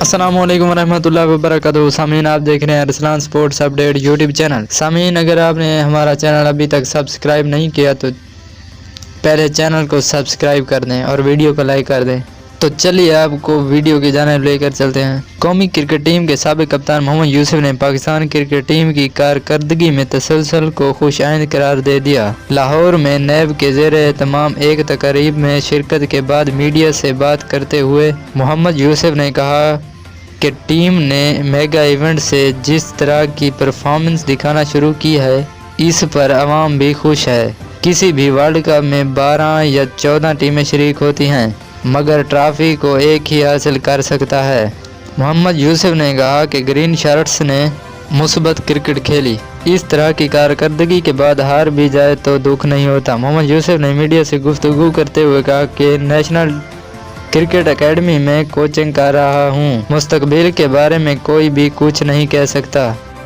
अस्सलाम वालेकुम वरहमतुल्लाहि वबरकातुहू। सामीन, आप देख रहे हैं Arsalan sports update YouTube channel. सामीन, अगर आपने हमारा चैनल अभी तक सब्सक्राइब नहीं किया तो पहले चैनल को सब्सक्राइब कर दें और वीडियो को लाइक कर दें। तो चलिए आपको वीडियो की जानिब लेकर चलते हैं। कौमी क्रिकेट टीम के साबिक कप्तान मोहम्मद यूसुफ ने पाकिस्तान क्रिकेट टीम की कारकर्दगी में तसलसल को खुशआइंद करार दे दिया। लाहौर में नैब के ज़ेर-ए-तमाम एक तकरीब में शिरकत के बाद मीडिया से बात करते हुए मोहम्मद यूसुफ ने कहा कि टीम ने मेगा इवेंट से जिस तरह की परफॉर्मेंस दिखाना शुरू की है, इस पर अवाम भी खुश है। किसी भी वर्ल्ड कप में 12 या 14 टीमें शरीक होती हैं, मगर ट्रॉफी को एक ही हासिल कर सकता है। मोहम्मद यूसुफ ने कहा कि ग्रीन शर्ट्स ने मुस्बत क्रिकेट खेली। इस तरह की कारकर्दगी के बाद हार भी जाए तो दुख नहीं होता। मोहम्मद यूसुफ ने मीडिया से गुफ्तगू करते हुए कहा कि नेशनल क्रिकेट एकेडमी में कोचिंग कर रहा हूँ। मुस्तकबिल के बारे में कोई भी कुछ नहीं कह सकता।